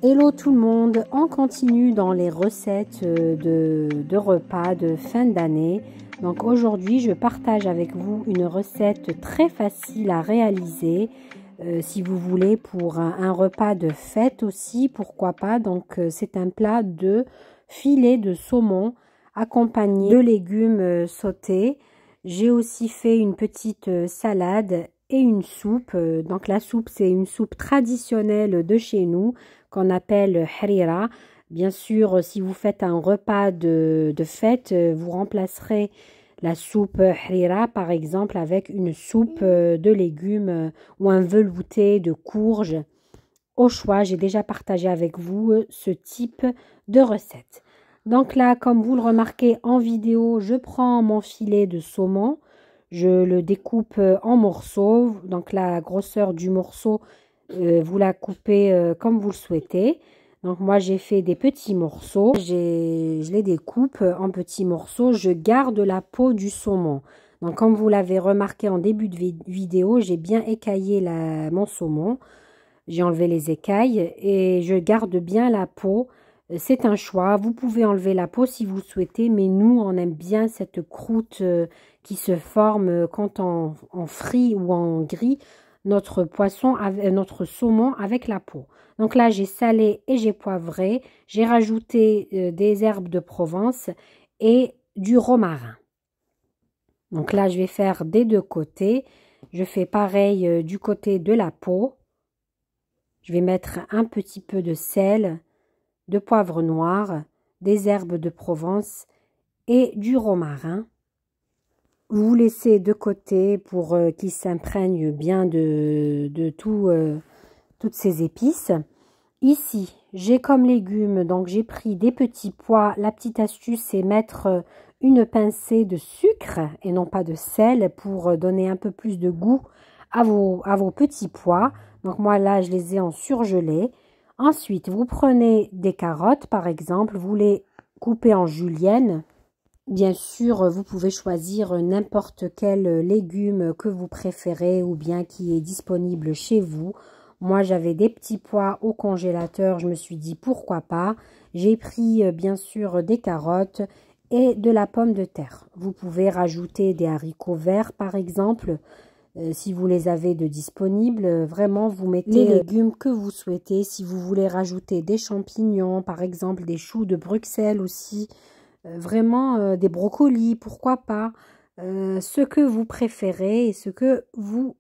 Hello tout le monde, on continue dans les recettes de repas de fin d'année. Donc aujourd'hui je partage avec vous une recette très facile à réaliser si vous voulez pour un repas de fête aussi, pourquoi pas. Donc c'est un plat de filet de saumon accompagné de légumes sautés. J'ai aussi fait une petite salade et une soupe. Donc la soupe, c'est une soupe traditionnelle de chez nous qu'on appelle harira. Bien sûr, si vous faites un repas de fête, vous remplacerez la soupe harira par exemple avec une soupe de légumes ou un velouté de courges. Au choix, j'ai déjà partagé avec vous ce type de recette. Donc là, comme vous le remarquez en vidéo, je prends mon filet de saumon. Je le découpe en morceaux. Donc la grosseur du morceau, vous la coupez comme vous le souhaitez. Donc moi j'ai fait des petits morceaux. Je les découpe en petits morceaux. Je garde la peau du saumon. Donc comme vous l'avez remarqué en début de vidéo, j'ai bien écaillé mon saumon. J'ai enlevé les écailles et je garde bien la peau. C'est un choix. Vous pouvez enlever la peau si vous souhaitez, mais nous, on aime bien cette croûte qui se forme quand on frit ou on grille notre poisson, notre saumon avec la peau. Donc là, j'ai salé et j'ai poivré. J'ai rajouté des herbes de Provence et du romarin. Donc là, je vais faire des deux côtés. Je fais pareil du côté de la peau. Je vais mettre un petit peu de sel, de poivre noir, des herbes de Provence et du romarin. Vous laissez de côté pour qu'il s'imprègne bien de toutes ces épices. Ici, j'ai comme légumes, donc j'ai pris des petits pois. La petite astuce, c'est mettre une pincée de sucre et non pas de sel pour donner un peu plus de goût à vos petits pois. Donc moi là, je les ai en surgelé. Ensuite, vous prenez des carottes par exemple, vous les coupez en julienne. Bien sûr, vous pouvez choisir n'importe quel légume que vous préférez ou bien qui est disponible chez vous. Moi, j'avais des petits pois au congélateur, je me suis dit pourquoi pas. J'ai pris bien sûr des carottes et de la pomme de terre. Vous pouvez rajouter des haricots verts par exemple. Si vous les avez de disponibles, vraiment vous mettez les légumes que vous souhaitez. Si vous voulez rajouter des champignons, par exemple des choux de Bruxelles aussi, vraiment des brocolis, pourquoi pas, ce que vous préférez et ce que vous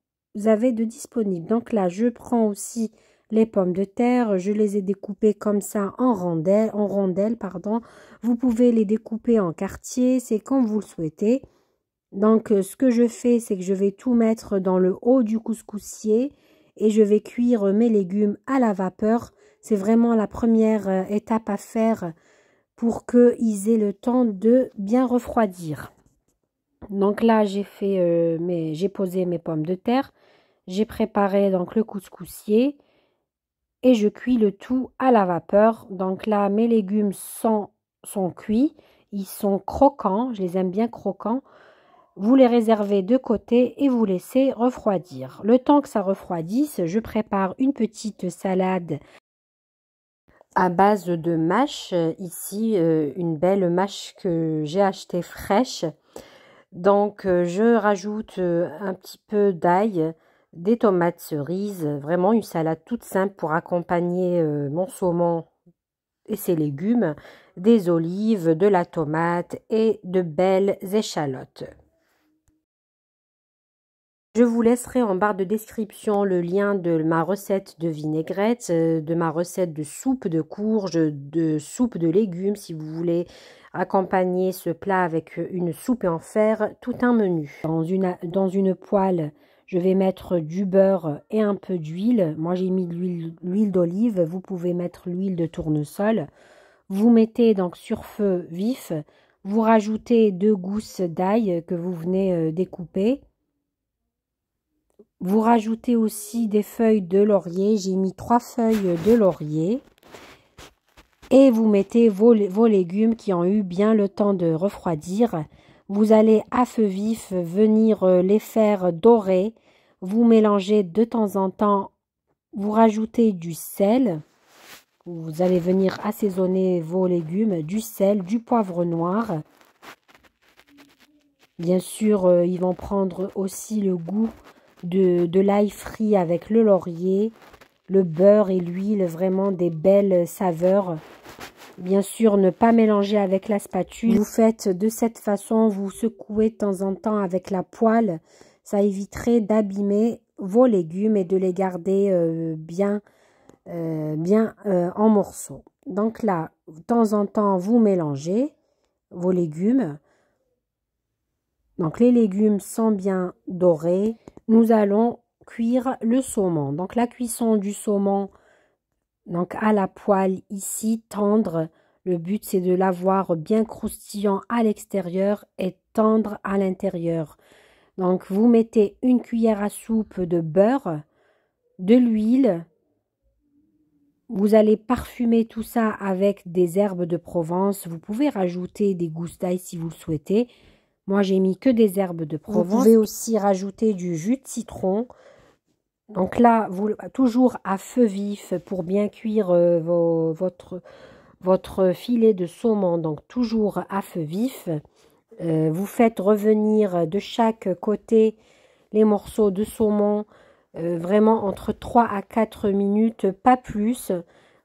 avez de disponible. Donc là, je prends aussi les pommes de terre, je les ai découpées comme ça en rondelles, pardon. Vous pouvez les découper en quartiers, c'est comme vous le souhaitez. Donc, ce que je fais, c'est que je vais tout mettre dans le haut du couscoussier et je vais cuire mes légumes à la vapeur. C'est vraiment la première étape à faire pour qu'ils aient le temps de bien refroidir. Donc là, j'ai posé mes pommes de terre. J'ai préparé donc le couscoussier et je cuis le tout à la vapeur. Donc là, mes légumes sont cuits. Ils sont croquants. Je les aime bien croquants. Vous les réservez de côté et vous laissez refroidir. Le temps que ça refroidisse, je prépare une petite salade à base de mâche. Ici, une belle mâche que j'ai achetée fraîche. Donc, je rajoute un petit peu d'ail, des tomates cerises. Vraiment une salade toute simple pour accompagner mon saumon et ses légumes. Des olives, de la tomate et de belles échalotes. Je vous laisserai en barre de description le lien de ma recette de vinaigrette, de ma recette de soupe de courges, de soupe de légumes si vous voulez accompagner ce plat avec une soupe et en faire tout un menu. Dans une poêle, je vais mettre du beurre et un peu d'huile. Moi j'ai mis de l'huile d'olive, vous pouvez mettre l'huile de tournesol. Vous mettez donc sur feu vif, vous rajoutez 2 gousses d'ail que vous venez découper. Vous rajoutez aussi des feuilles de laurier. J'ai mis 3 feuilles de laurier. Et vous mettez vos légumes qui ont eu bien le temps de refroidir. Vous allez à feu vif venir les faire dorer. Vous mélangez de temps en temps. Vous rajoutez du sel. Vous allez venir assaisonner vos légumes, du sel, du poivre noir. Bien sûr, ils vont prendre aussi le goût de l'ail frit avec le laurier, le beurre et l'huile, vraiment des belles saveurs. Bien sûr, ne pas mélanger avec la spatule. Vous faites de cette façon, vous secouez de temps en temps avec la poêle. Ça éviterait d'abîmer vos légumes et de les garder bien en morceaux. Donc là, de temps en temps, vous mélangez vos légumes. Donc les légumes sont bien dorés. Nous allons cuire le saumon. Donc la cuisson du saumon, donc à la poêle ici, tendre. Le but c'est de l'avoir bien croustillant à l'extérieur et tendre à l'intérieur. Donc vous mettez une cuillère à soupe de beurre, de l'huile. Vous allez parfumer tout ça avec des herbes de Provence. Vous pouvez rajouter des gousses d'ail si vous le souhaitez. Moi, j'ai mis que des herbes de Provence. Vous pouvez aussi rajouter du jus de citron. Donc là, toujours à feu vif pour bien cuire votre filet de saumon. Donc toujours à feu vif. Vous faites revenir de chaque côté les morceaux de saumon. Vraiment entre 3 à 4 minutes, pas plus.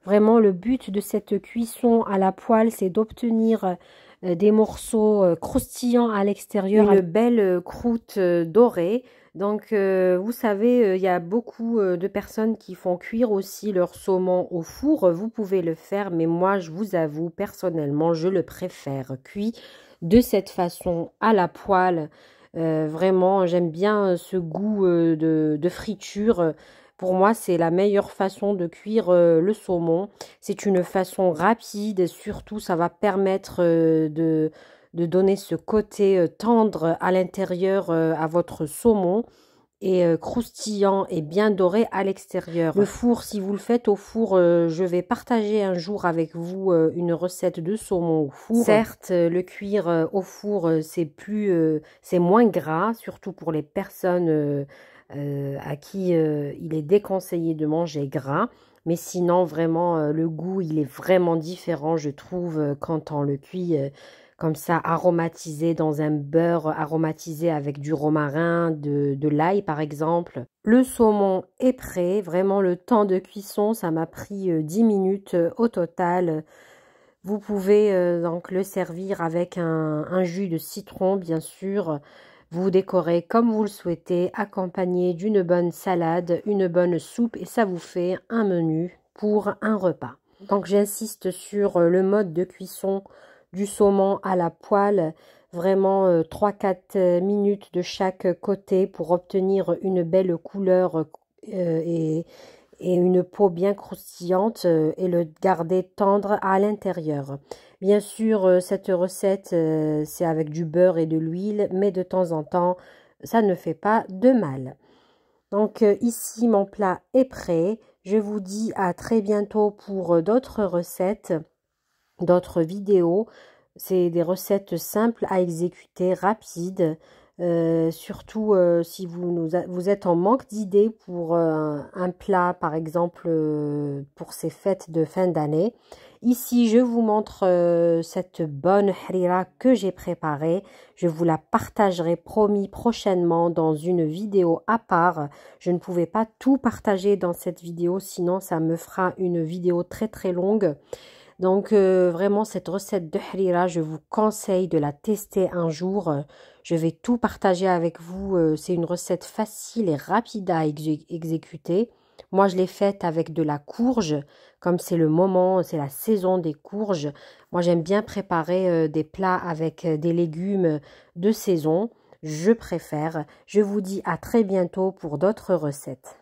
Vraiment, le but de cette cuisson à la poêle, c'est d'obtenir des morceaux croustillants à l'extérieur, une belle croûte dorée. Donc, vous savez, il y a beaucoup de personnes qui font cuire aussi leur saumon au four. Vous pouvez le faire, mais moi, je vous avoue, personnellement, je le préfère cuit de cette façon à la poêle. Vraiment, j'aime bien ce goût de friture. Pour moi, c'est la meilleure façon de cuire le saumon. C'est une façon rapide et surtout, ça va permettre de donner ce côté tendre à l'intérieur à votre saumon et croustillant et bien doré à l'extérieur. Le four, si vous le faites au four, je vais partager un jour avec vous une recette de saumon au four. Certes, le cuire au four, c'est moins gras, surtout pour les personnes à qui il est déconseillé de manger gras. Mais sinon, vraiment, le goût, il est vraiment différent, je trouve, quand on le cuit comme ça, aromatisé dans un beurre, aromatisé avec du romarin, de l'ail par exemple. Le saumon est prêt, vraiment le temps de cuisson, ça m'a pris 10 minutes au total. Vous pouvez donc le servir avec un jus de citron, bien sûr. Vous décorez comme vous le souhaitez, accompagné d'une bonne salade, une bonne soupe et ça vous fait un menu pour un repas. Donc j'insiste sur le mode de cuisson du saumon à la poêle, vraiment 3-4 minutes de chaque côté pour obtenir une belle couleur et une peau bien croustillante et le garder tendre à l'intérieur. Bien sûr, cette recette, c'est avec du beurre et de l'huile, mais de temps en temps, ça ne fait pas de mal. Donc ici, mon plat est prêt. Je vous dis à très bientôt pour d'autres recettes, d'autres vidéos. C'est des recettes simples à exécuter, rapides. Surtout si vous êtes en manque d'idées pour un plat, par exemple, pour ces fêtes de fin d'année. Ici, je vous montre cette bonne harira que j'ai préparée. Je vous la partagerai, promis, prochainement dans une vidéo à part. Je ne pouvais pas tout partager dans cette vidéo, sinon ça me fera une vidéo très très longue. Donc vraiment cette recette de harira, je vous conseille de la tester un jour. Je vais tout partager avec vous. C'est une recette facile et rapide à exécuter. Moi je l'ai faite avec de la courge, comme c'est le moment, c'est la saison des courges. Moi j'aime bien préparer des plats avec des légumes de saison. Je préfère. Je vous dis à très bientôt pour d'autres recettes.